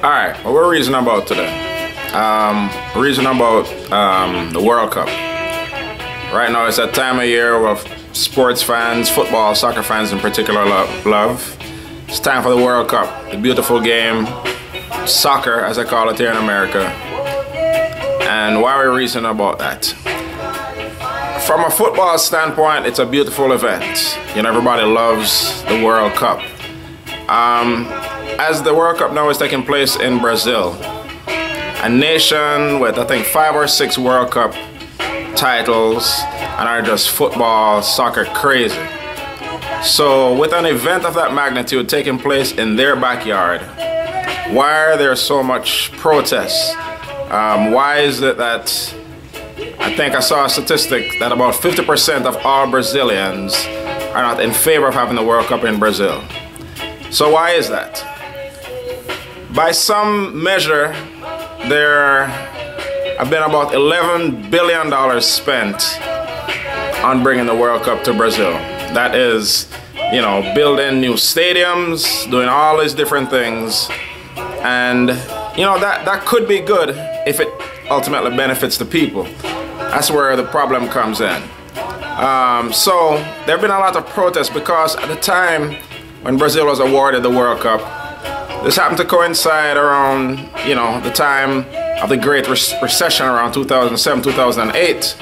Alright, what we're reasoning about today. We're reasoning about the World Cup. Right now it's that time of year where sports fans, football, soccer fans in particular love. It's time for the World Cup, the beautiful game, soccer as I call it here in America. And why are we reasoning about that? From a football standpoint, it's a beautiful event. You know, everybody loves the World Cup. As the World Cup now is taking place in Brazil, a nation with I think 5 or 6 World Cup titles and are just football, soccer crazy. So with an event of that magnitude taking place in their backyard, why are there so much protests? Why is it that I think I saw a statistic that about 50% of all Brazilians are not in favor of having the World Cup in Brazil? So why is that? By some measure, there have been about $11 billion spent on bringing the World Cup to Brazil. That is, you know, building new stadiums, doing all these different things. And, you know, that could be good if it ultimately benefits the people. That's where the problem comes in. So there have been a lot of protests because at the time when Brazil was awarded the World Cup, this happened to coincide around, you know, the time of the Great Recession around 2007, 2008.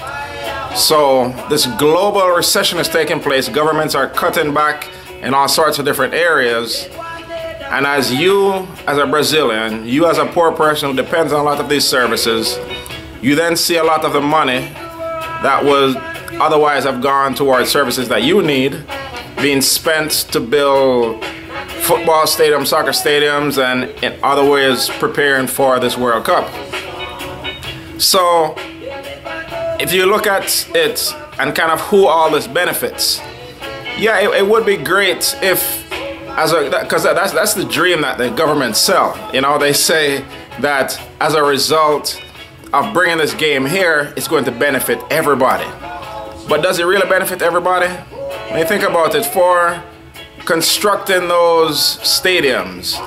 So this global recession is taking place. Governments are cutting back in all sorts of different areas. And as you, as a Brazilian, you as a poor person who depends on a lot of these services, you then see a lot of the money that would otherwise have gone towards services that you need being spent to build football stadiums, soccer stadiums, and in other ways preparing for this World Cup. So if you look at it and kind of who all this benefits, yeah, it would be great if, because that's the dream that the government sell. You know, they say that as a result of bringing this game here, it's going to benefit everybody. But does it really benefit everybody? When you think about it, for constructing those stadiums,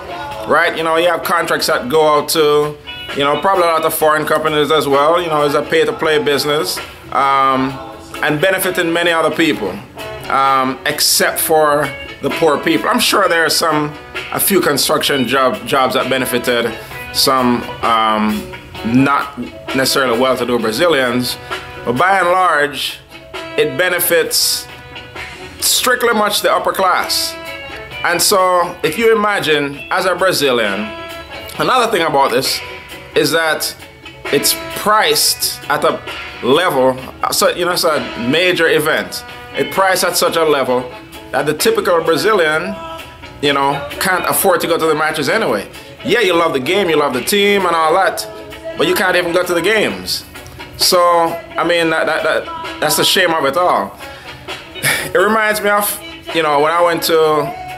right? You know, you have contracts that go out to, you know, probably a lot of foreign companies as well. You know, it's a pay-to-play business, and benefiting many other people, except for the poor people. I'm sure there are a few construction jobs that benefited some not necessarily well-to-do Brazilians, but by and large, it benefits strictly much the upper class. And so if you imagine as a Brazilian, another thing about this is that it's priced at a level, so you know, it's a major event. It's priced at such a level that the typical Brazilian, you know, can't afford to go to the matches anyway. Yeah, you love the game, you love the team and all that, but you can't even go to the games. So I mean, that's the shame of it all. It reminds me of, you know, when I went to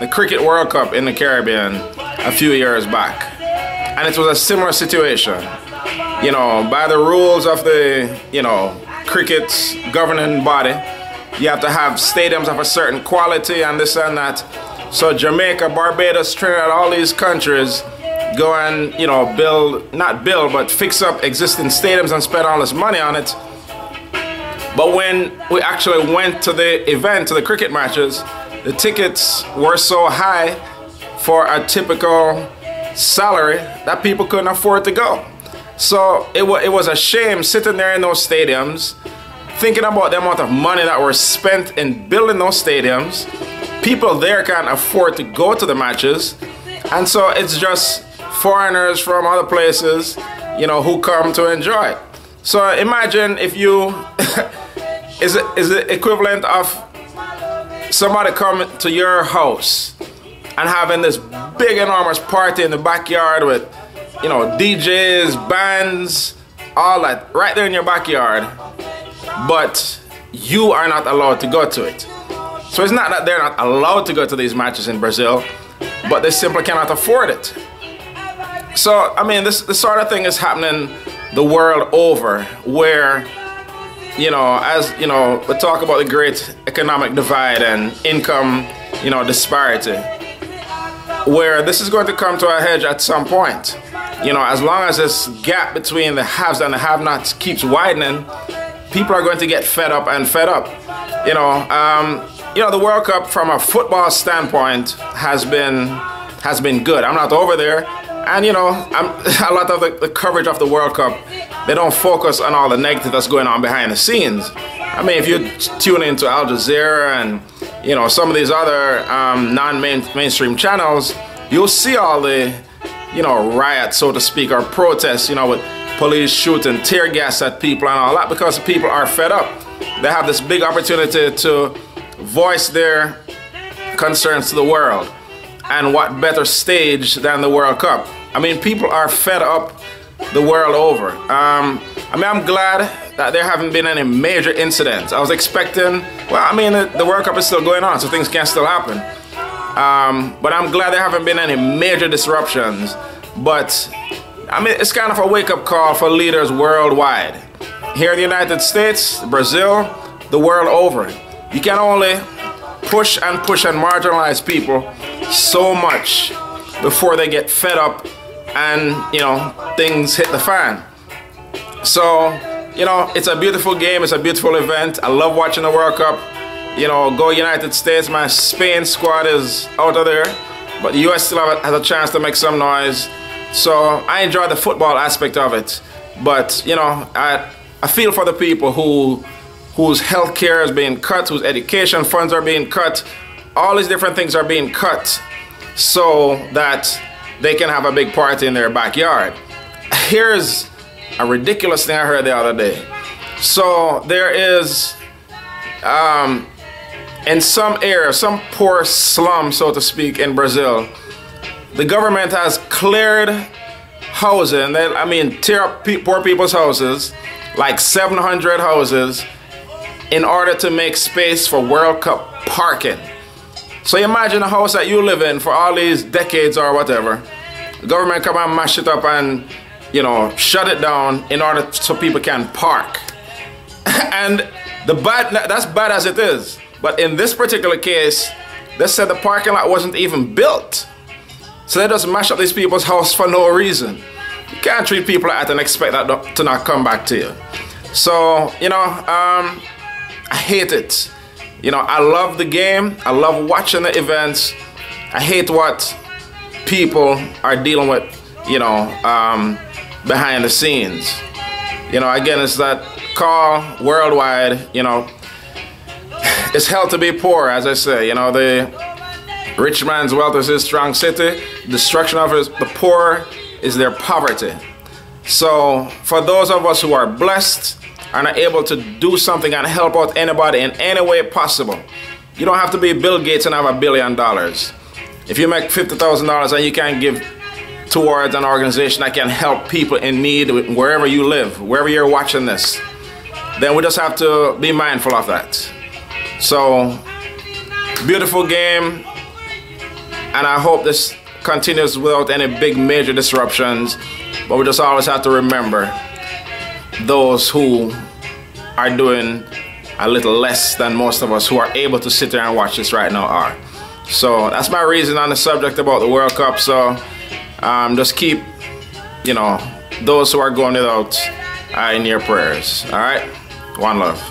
the Cricket World Cup in the Caribbean a few years back. And it was a similar situation. You know, by the rules of the, you know, cricket's governing body, you have to have stadiums of a certain quality and this and that. So Jamaica, Barbados, Trinidad, all these countries go and, you know, but fix up existing stadiums and spend all this money on it. But when we actually went to the event, to the cricket matches, the tickets were so high for a typical salary that people couldn't afford to go. So it was a shame sitting there in those stadiums, thinking about the amount of money that were spent in building those stadiums. People there can't afford to go to the matches. And so it's just foreigners from other places, you know, who come to enjoy it. So imagine if you... is the equivalent of somebody coming to your house and having this big enormous party in the backyard with, you know, DJs, bands, all that right there in your backyard, but you are not allowed to go to it. So it's not that they're not allowed to go to these matches in Brazil, but they simply cannot afford it. So I mean, this sort of thing is happening the world over, where, you know, as you know, we talk about the great economic divide and income, you know, disparity, where this is going to come to a head at some point. you know, as long as this gap between the haves and the have-nots keeps widening, people are going to get fed up and fed up. You know, the World Cup from a football standpoint has been good. I'm not over there, and you know, a lot of the coverage of the World Cup, they don't focus on all the negative that's going on behind the scenes. I mean, if you tune into Al Jazeera and you know some of these other non-mainstream channels, you'll see all the, you know, riots, so to speak, or protests, you know, with police shooting tear gas at people and all that, because people are fed up. They have this big opportunity to voice their concerns to the world, and what better stage than the World Cup? I mean, people are fed up the world over. I mean, I'm glad that there haven't been any major incidents. I was expecting, well, I mean, the World Cup is still going on, so things can still happen. But I'm glad there haven't been any major disruptions. But I mean, it's kind of a wake-up call for leaders worldwide. Here in the United States, Brazil, the world over. You can only push and marginalize people so much before they get fed up and, you know, things hit the fan. So, you know, it's a beautiful game. It's a beautiful event. I love watching the World Cup. You know, go United States. My Spain squad is out of there, but the US still has a chance to make some noise. So I enjoy the football aspect of it. But, you know, I feel for the people whose health care is being cut, whose education funds are being cut. All these different things are being cut so that they can have a big party in their backyard. Here's a ridiculous thing I heard the other day. So there is, in some area, some poor slum, so to speak, in Brazil, the government has cleared housing. I mean, tear up poor people's houses, like 700 houses, in order to make space for World Cup parking. So imagine a house that you live in for all these decades or whatever. The government come and mash it up and, you know, shut it down in order so people can park. And that's bad as it is. But in this particular case, they said the parking lot wasn't even built. So they just mash up these people's house for no reason. You can't treat people like that and expect that to not come back to you. So, you know, I hate it. You know, I love the game. I love watching the events. I hate what people are dealing with, you know, behind the scenes. You know, again, it's that call worldwide, you know, it's hell to be poor, as I say. You know, the rich man's wealth is his strong city. Destruction of the poor is their poverty. So for those of us who are blessed and are able to do something and help out anybody in any way possible, you don't have to be Bill Gates and have $1 billion. If you make $50,000 and you can give towards an organization that can help people in need wherever you live, wherever you're watching this, then we just have to be mindful of that. So, beautiful game, and I hope this continues without any big major disruptions, but we just always have to remember those who are doing a little less than most of us who are able to sit there and watch this right now are. So that's my reason on the subject about the World Cup. So just keep, you know, those who are going without in your prayers. All right, one love.